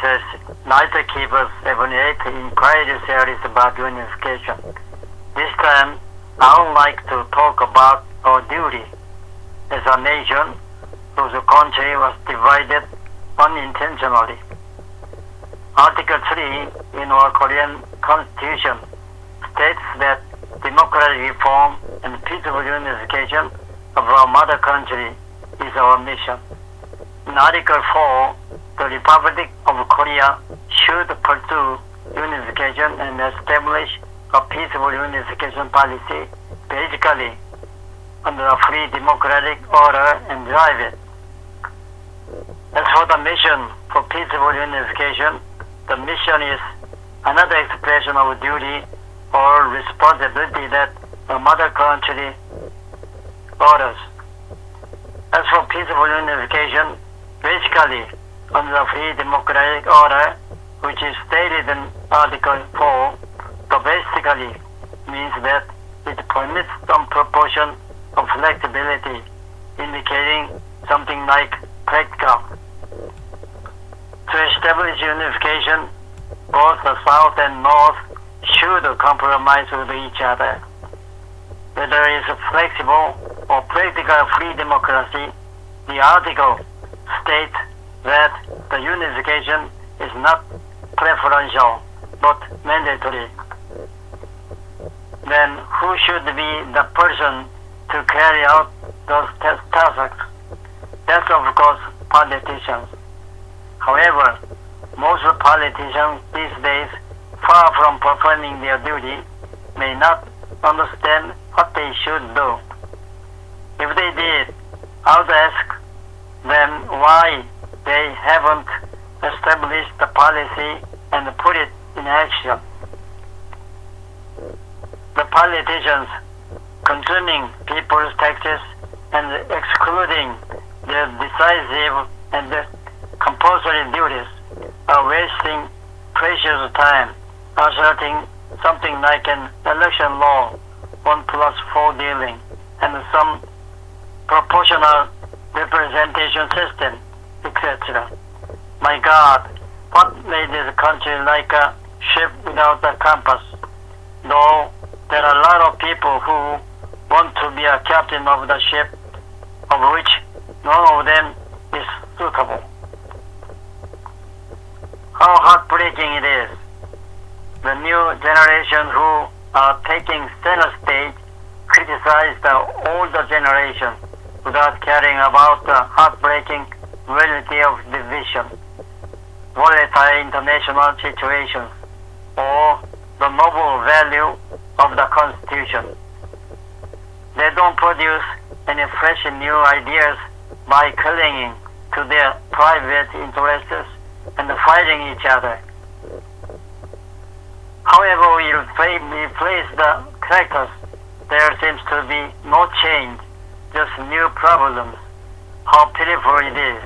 says, Night Keepers 78 Inquiry Series about Unification. This time, I would like to talk about our duty as a nation whose country was divided unintentionally. Article 3 in our Korean Constitution states that democratic reform and peaceful unification of our mother country is our mission. In Article 4, the Republic of Korea should pursue unification and establish a peaceful unification policy, basically under a free democratic order, and drive it. As for the mission for peaceful unification, the mission is another expression of duty or responsibility that the mother country orders. As for peaceful unification, basically under the free democratic order, which is stated in Article 4, the basically means that it permits some proportion of flexibility, indicating something like practical. To establish unification, both the South and North should compromise with each other. Whether it is flexible or practical free democracy, the article states that the unification is not preferential but mandatory. Then who should be the person to carry out those tasks? That's of course politicians. However, most politicians these days, far from performing their duty, may not understand what they should do. If they did, I would ask them why they haven't established the policy and put it in action. The politicians consuming people's taxes and excluding their decisive and compulsory duties are wasting precious time asserting something like an election law, 1+4 dealing, and some proportional representation system, etc. My God, what made this country like a ship without a compass? Though there are a lot of people who want to be a captain of the ship, of which none of them is suitable. How heartbreaking it is. The new generation who are taking center stage criticize the older generation without caring about the heartbreaking reality of division, volatile international situations, or the noble value of the Constitution. They don't produce any fresh new ideas by clinging to their private interests and fighting each other. However we replace the characters, there seems to be no change, just new problems. How pitiful it is.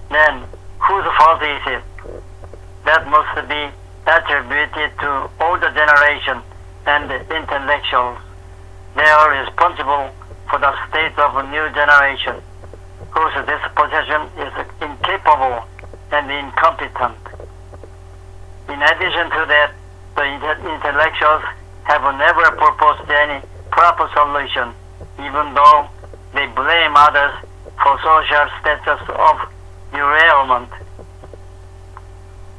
Then, whose fault is it? That must be attributed to older generation and intellectuals. They are responsible for the state of a new generation, whose disposition is incapable and incompetent. In addition to that, the intellectuals have never proposed any proper solution, even though they blame others for social status of derailment.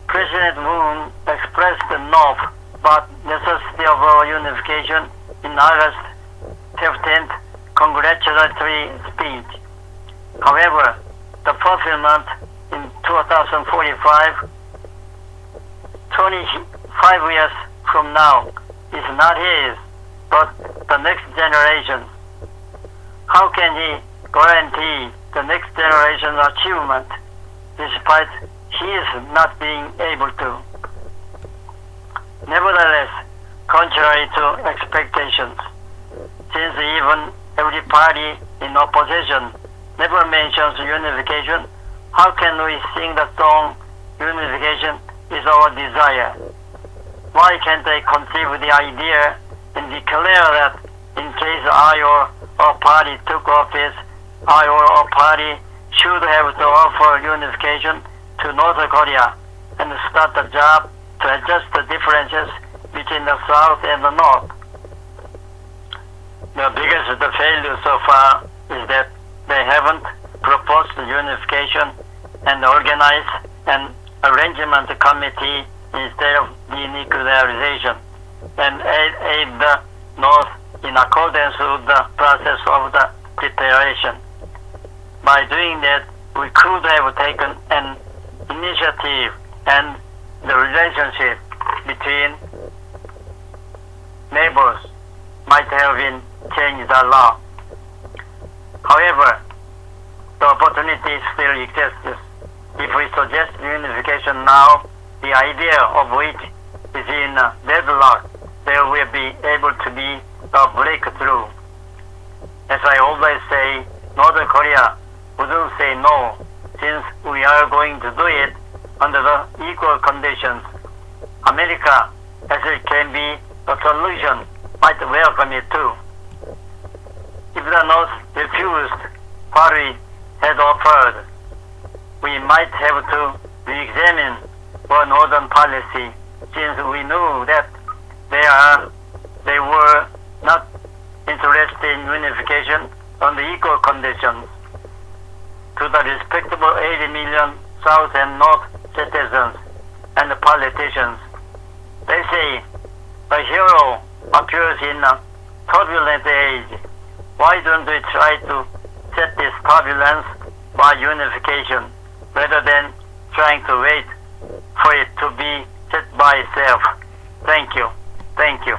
President Moon expressed the north but necessity of our unification in August 15th congratulatory speech. However, the fulfillment in 2045, 25 years from now, is not his, but the next generation. How can he guarantee the next generation's achievement despite his not being able to? Nevertheless, contrary to expectations, since even every party in opposition never mentions unification, how can we sing the song "Unification is our desire"? Why can't they conceive the idea and declare that in case I or a party took office, I or a party should have to offer unification to North Korea and start the job to adjust the differences between the South and the North. The biggest failure so far is that they haven't proposed unification and organized an arrangement committee instead of denuclearization and aid the North in accordance with the process of the preparation. By doing that, we could have taken an initiative and the relationship between neighbors might have been changed a lot. However, the opportunity still exists. If we suggest unification now, the idea of which is in deadlock, there will be able to be a breakthrough. As I always say, North Korea wouldn't say no, since we are going to do it under the equal conditions. America, as it can be a solution, might welcome it too. If the North refused what we had offered, we might have to re-examine our northern policy, since we knew that they were not interested in unification on the equal conditions. To the respectable 80 million South and North citizens and politicians, they say a hero appears in a turbulent age. Why don't we try to set this turbulence by unification rather than trying to wait for it to be set by itself? Thank you. Thank you.